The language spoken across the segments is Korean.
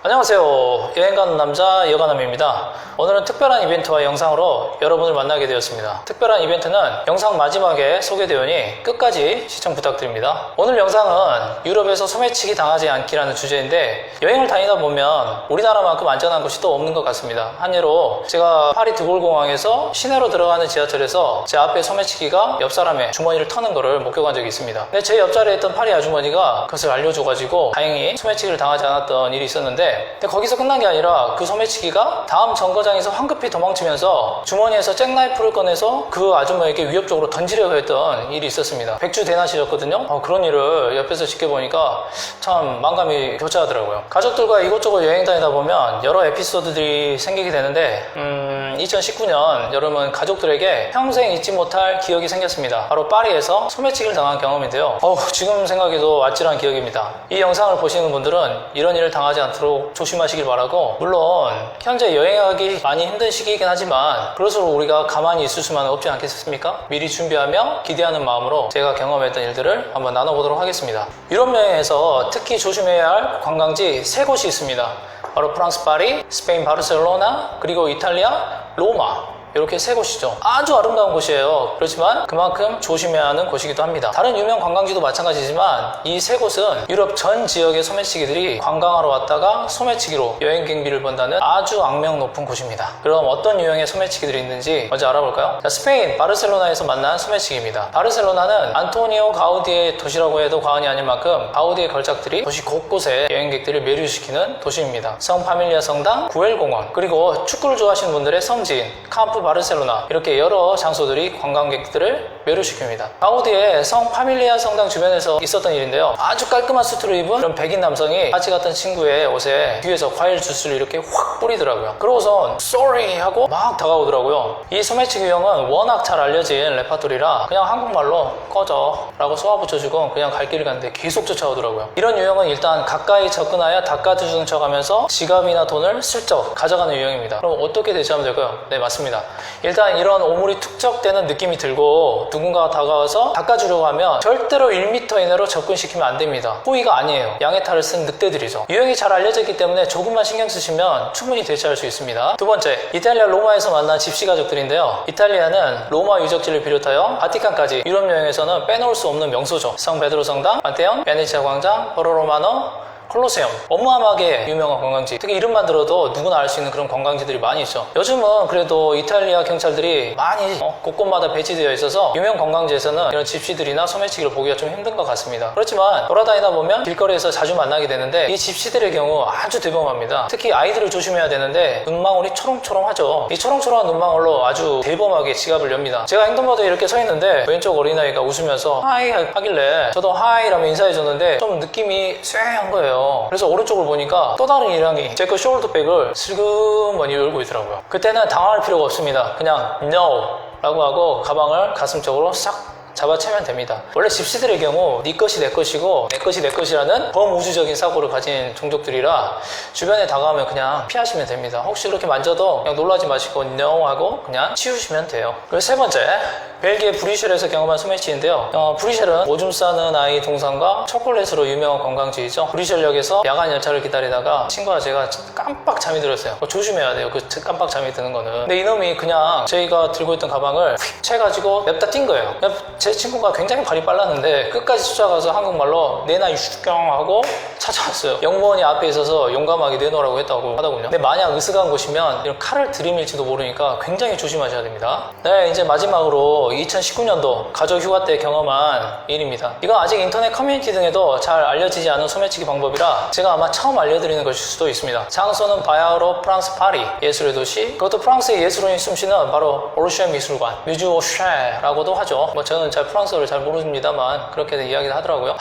안녕하세요. 여행 가는 남자 여가남입니다. 오늘은 특별한 이벤트와 영상으로 여러분을 만나게 되었습니다. 특별한 이벤트는 영상 마지막에 소개되오니 끝까지 시청 부탁드립니다. 오늘 영상은 유럽에서 소매치기 당하지 않기라는 주제인데, 여행을 다니다 보면 우리나라만큼 안전한 곳이 또 없는 것 같습니다. 한 예로 제가 파리 드골공항에서 시내로 들어가는 지하철에서 제 앞에 소매치기가 옆 사람의 주머니를 터는 거를 목격한 적이 있습니다. 근데 제 옆자리에 있던 파리 아주머니가 그것을 알려줘가지고 다행히 소매치기를 당하지 않았던 일이 있었는데, 근데 거기서 끝난 게 아니라 그 소매치기가 다음 정거장에서 황급히 도망치면서 주머니에서 잭나이프를 꺼내서 그 아주머니에게 위협적으로 던지려고 했던 일이 있었습니다. 백주대낮이었거든요. 그런 일을 옆에서 지켜보니까 참 만감이 교차하더라고요. 가족들과 이곳저곳 여행 다니다 보면 여러 에피소드들이 생기게 되는데 2019년 여름은 가족들에게 평생 잊지 못할 기억이 생겼습니다. 바로 파리에서 소매치기를 당한 경험인데요. 지금 생각해도 아찔한 기억입니다. 이 영상을 보시는 분들은 이런 일을 당하지 않도록 조심하시길 바라고, 물론 현재 여행하기 많이 힘든 시기이긴 하지만 그럴수록 우리가 가만히 있을 수만은 없지 않겠습니까? 미리 준비하며 기대하는 마음으로 제가 경험했던 일들을 한번 나눠보도록 하겠습니다. 유럽 여행에서 특히 조심해야 할 관광지 3곳이 있습니다. 바로 프랑스 파리, 스페인 바르셀로나, 그리고 이탈리아 로마, 이렇게 3곳이죠. 아주 아름다운 곳이에요. 그렇지만 그만큼 조심해야 하는 곳이기도 합니다. 다른 유명 관광지도 마찬가지지만 이 3곳은 유럽 전 지역의 소매치기들이 관광하러 왔다가 소매치기로 여행 경비를 번다는 아주 악명 높은 곳입니다. 그럼 어떤 유형의 소매치기들이 있는지 먼저 알아볼까요? 자, 스페인 바르셀로나에서 만난 소매치기입니다. 바르셀로나는 안토니오 가우디의 도시라고 해도 과언이 아닐 만큼 가우디의 걸작들이 도시 곳곳에 여행객들을 매료시키는 도시입니다. 성 파밀리아 성당, 구엘공원, 그리고 축구를 좋아하시는 분들의 성지인 캠프 바르셀로나, 이렇게 여러 장소들이 관광객들을 매료시킵니다. 가우디의 성 파밀리아 성당 주변에서 있었던 일인데요. 아주 깔끔한 수트를 입은 이런 백인 남성이 같이 갔던 친구의 옷에 뒤에서 과일 주스를 이렇게 확 뿌리더라고요. 그러고선 sorry 하고 막 다가오더라고요. 이 소매치기 유형은 워낙 잘 알려진 레파토리라 그냥 한국말로 꺼져 라고 쏘아붙여주고 그냥 갈 길을 갔는데 계속 쫓아오더라고요. 이런 유형은 일단 가까이 접근하여 닦아주는 척하면서 지갑이나 돈을 슬쩍 가져가는 유형입니다. 그럼 어떻게 대처하면 될까요? 네, 맞습니다. 일단 이런 오물이 툭적대는 느낌이 들고 누군가가 다가와서 닦아주려고 하면 절대로 1m 이내로 접근시키면 안 됩니다. 호의가 아니에요. 양의 탈을 쓴 늑대들이죠. 유형이 잘 알려져 있기 때문에 조금만 신경 쓰시면 충분히 대처할 수 있습니다. 두 번째, 이탈리아 로마에서 만난 집시 가족들인데요. 이탈리아는 로마 유적지를 비롯하여 바티칸까지 유럽 여행에서는 빼놓을 수 없는 명소죠. 성 베드로 성당, 판테온, 베네치아 광장, 포로 로마노, 콜로세움, 어마어마하게 유명한 관광지, 특히 이름만 들어도 누구나 알 수 있는 그런 관광지들이 많이 있죠. 요즘은 그래도 이탈리아 경찰들이 많이 곳곳마다 배치되어 있어서 유명 관광지에서는 이런 집시들이나 소매치기를 보기가 좀 힘든 것 같습니다. 그렇지만 돌아다니다 보면 길거리에서 자주 만나게 되는데 이 집시들의 경우 아주 대범합니다. 특히 아이들을 조심해야 되는데 눈망울이 초롱초롱하죠. 이 초롱초롱한 눈망울로 아주 대범하게 지갑을 엽니다. 제가 횡단보도에 이렇게 서 있는데 왼쪽 어린아이가 웃으면서 하이 하길래 저도 하이라며 인사해줬는데 좀 느낌이 쎄한 거예요. 그래서 오른쪽을 보니까 또 다른 일행이 제 거 숄더백을 슬그머니 열고 있더라고요. 그때는 당황할 필요가 없습니다. 그냥 No 라고 하고 가방을 가슴 쪽으로 싹 잡아채면 됩니다. 원래 집시들의 경우 네 것이 내 것이고 내 것이 내 것이라는 범우주적인 사고를 가진 종족들이라 주변에 다가오면 그냥 피하시면 됩니다. 혹시 그렇게 만져도 그냥 놀라지 마시고 No 하고 그냥 치우시면 돼요. 그리고 세 번째, 벨기에 브뤼셀에서 경험한 소매치기인데요. 브뤼셀은 오줌 싸는 아이 동상과 초콜릿으로 유명한 관광지이죠. 브뤼셀역에서 야간 열차를 기다리다가 친구와 제가 깜빡 잠이 들었어요. 조심해야 돼요. 그 깜빡 잠이 드는 거는. 근데 이놈이 그냥 저희가 들고 있던 가방을 휙 채가지고 냅다 뛴 거예요. 제 친구가 굉장히 발이 빨랐는데 끝까지 쫓아가서 한국말로 내나 유슈경 하고 찾아왔어요. 영무원이 앞에 있어서 용감하게 내놓으라고 했다고 하더군요. 근데 만약 으스간 곳이면 이런 칼을 들이밀지도 모르니까 굉장히 조심하셔야 됩니다. 네, 이제 마지막으로 2019년도 가족 휴가 때 경험한 일입니다. 이건 아직 인터넷 커뮤니티 등에도 잘 알려지지 않은 소매치기 방법이라 제가 아마 처음 알려드리는 것일 수도 있습니다. 장소는 바야흐로 프랑스 파리, 예술의 도시. 그것도 프랑스의 예술원이 숨쉬는 바로 오르쉐 미술관, 뮤즈 오쉐라고도 하죠. 저는 잘 프랑스어를 잘 모릅니다만 그렇게 이야기를 하더라고요.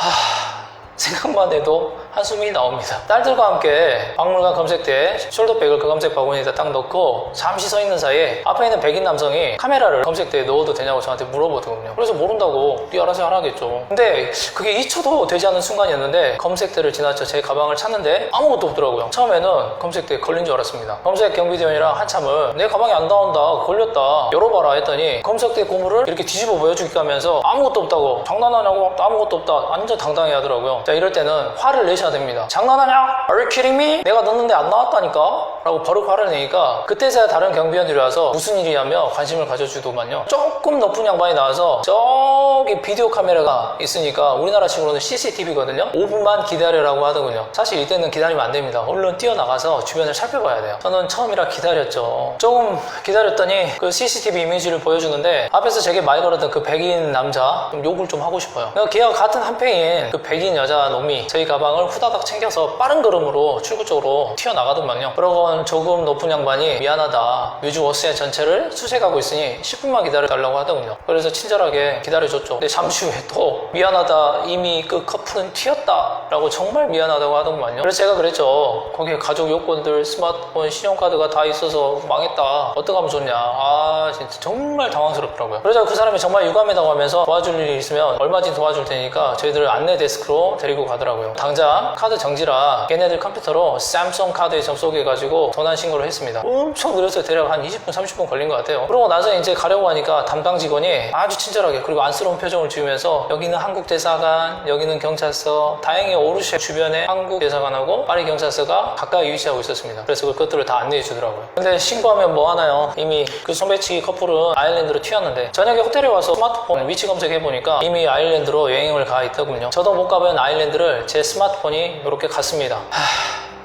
생각만 해도 한숨이 나옵니다. 딸들과 함께 박물관 검색대에 숄더백을 그 검색 바구니에다 딱 넣고 잠시 서 있는 사이에 앞에 있는 백인 남성이 카메라를 검색대에 넣어도 되냐고 저한테 물어보더군요. 그래서 모른다고 네 알아서 하라겠죠. 근데 그게 2초도 되지 않은 순간이었는데 검색대를 지나쳐 제 가방을 찾는데 아무것도 없더라고요. 처음에는 검색대에 걸린 줄 알았습니다. 검색 경비대원이랑 한참을 내 가방이 안 나온다, 걸렸다, 열어봐라 했더니 검색대 고무를 이렇게 뒤집어 보여주기도 하면서 아무것도 없다고, 장난하냐고, 아무것도 없다, 완전 당당해 하더라고요. 자, 이럴 때는 화를 내셔 내셔야 됩니다. 장난하냐? Are you kidding me? 내가 넣었는데 안 나왔다니까? 라고 바로 화를 내니까 그때서야 다른 경비원들이 와서 무슨 일이냐며 관심을 가져주더만요. 조금 높은 양반이 나와서 저기 비디오 카메라가 있으니까 우리나라 식으로는 CCTV거든요. 5분만 기다려라고 하더군요. 사실 이때는 기다리면 안 됩니다. 얼른 뛰어나가서 주변을 살펴봐야 돼요. 저는 처음이라 기다렸죠. 조금 기다렸더니 그 CCTV 이미지를 보여주는데 앞에서 제게 말 걸었던 그 백인 남자 좀 욕을 좀 하고 싶어요. 걔와 같은 한패인 그 백인 여자 놈이 저희 가방을 후다닥 챙겨서 빠른 걸음으로 출구 쪽으로 튀어나가더만요. 그러고 조금 높은 양반이 미안하다, 뮤즈워스의 전체를 수색하고 있으니 10분만 기다려달라고 하더군요. 그래서 친절하게 기다려줬죠. 근데 잠시 후에 또 미안하다, 이미 그 커플은 튀었다 라고 정말 미안하다고 하더군요. 그래서 제가 그랬죠. 거기에 가족 요건들, 스마트폰, 신용카드가 다 있어서 망했다, 어떡하면 좋냐. 아 진짜 정말 당황스럽더라고요. 그러자 그 사람이 정말 유감이라고 하면서 도와줄 일이 있으면 얼마든지 도와줄 테니까 저희들 안내 데스크로 데리고 가더라고요. 당장 카드 정지라 걔네들 컴퓨터로 삼성 카드에 접속해가지고 도난 신고를 했습니다. 엄청 느렸어요. 대략 한 20분 30분 걸린 것 같아요. 그러고 나서 이제 가려고 하니까 담당 직원이 아주 친절하게 그리고 안쓰러운 표정을 지으면서 여기는 한국대사관, 여기는 경찰서, 다행히 오르쉐 주변에 한국대사관하고 파리 경찰서가 가까이 위치하고 있었습니다. 그래서 그것들을 다 안내해 주더라고요. 근데 신고하면 뭐 하나요? 이미 그 소매치기 커플은 아일랜드로 튀었는데 저녁에 호텔에 와서 스마트폰 위치 검색해보니까 이미 아일랜드로 여행을 가 있더군요. 저도 못 가본 아일랜드를 제 스마트폰이 이렇게 갔습니다.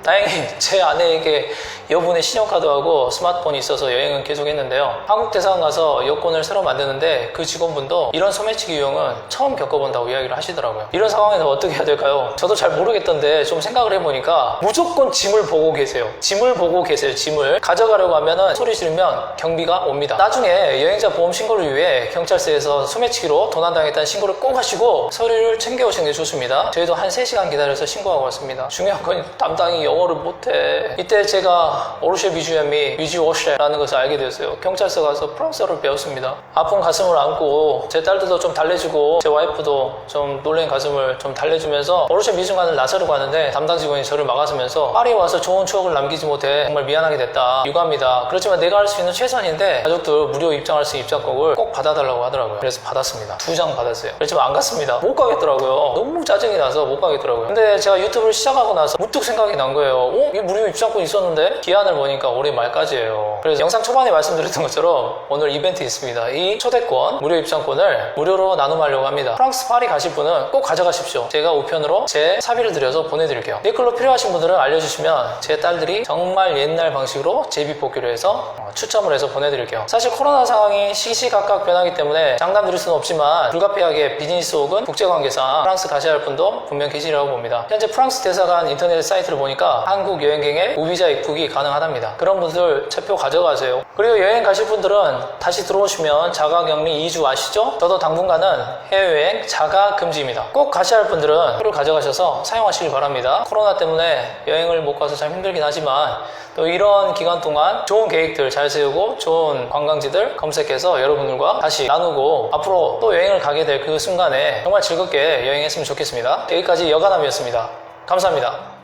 다행히 제 아내에게 여분의 신용카드하고 스마트폰이 있어서 여행은 계속했는데요. 한국대사관 가서 여권을 새로 만드는데 그 직원분도 이런 소매치기 유형은 처음 겪어본다고 이야기를 하시더라고요. 이런 상황에서 어떻게 해야 될까요? 저도 잘 모르겠던데 좀 생각을 해보니까 무조건 짐을 보고 계세요. 짐을 보고 계세요. 짐을 가져가려고 하면은 소리 지르면 경비가 옵니다. 나중에 여행자 보험 신고를 위해 경찰서에서 소매치기로 도난당했다는 신고를 꼭 하시고 서류를 챙겨오시는 게 좋습니다. 저희도 한 3시간 기다려서 신고하고 왔습니다. 중요한 건 담당이 영어를 못해. 이때 제가 오르쉐 뮤지엄이 뮤지워쉐라는 것을 알게 되었어요. 경찰서 가서 프랑스어를 배웠습니다. 아픈 가슴을 안고 제 딸들도 좀 달래주고 제 와이프도 좀 놀란 가슴을 좀 달래주면서 오르쉐 뮤지엄관을 나서려고 하는데 담당 직원이 저를 막아서면서 파리에 와서 좋은 추억을 남기지 못해 정말 미안하게 됐다, 유감이다. 그렇지만 내가 할 수 있는 최선인데 가족들 무료 입장할 수 있는 입장권을 꼭 받아달라고 하더라고요. 그래서 받았습니다. 2장 받았어요. 그렇지만 안 갔습니다. 못 가겠더라고요. 너무 짜증이 나서 못 가겠더라고요. 근데 제가 유튜브를 시작하고 나서 문득 생각이 난 거예요. 이 무료 입장권 있었는데 기한을 보니까 올해 말까지예요. 그래서 영상 초반에 말씀드렸던 것처럼 오늘 이벤트 있습니다. 이 초대권, 무료 입장권을 무료로 나눔하려고 합니다. 프랑스 파리 가실 분은 꼭 가져가십시오. 제가 우편으로 제 사비를 들여서 보내드릴게요. 네클로 필요하신 분들은 알려주시면 제 딸들이 정말 옛날 방식으로 제비뽑기로 해서 추첨을 해서 보내드릴게요. 사실 코로나 상황이 시시각각 변하기 때문에 장담드릴 수는 없지만 불가피하게 비즈니스 혹은 국제관계상 프랑스 가셔야 할 분도 분명 계시리라고 봅니다. 현재 프랑스 대사관 인터넷 사이트를 보니까 한국 여행객의 무비자 입국이 가능하답니다. 그런 분들 차표 가져가세요. 그리고 여행 가실 분들은 다시 들어오시면 자가격리 2주 아시죠? 저도 당분간은 해외여행 자가금지입니다. 꼭 가셔야 할 분들은 표를 가져가셔서 사용하시길 바랍니다. 코로나 때문에 여행을 못 가서 참 힘들긴 하지만 또 이런 기간 동안 좋은 계획들 잘 세우고 좋은 관광지들 검색해서 여러분들과 다시 나누고 앞으로 또 여행을 가게 될 그 순간에 정말 즐겁게 여행했으면 좋겠습니다. 여기까지 여가남이었습니다. 감사합니다.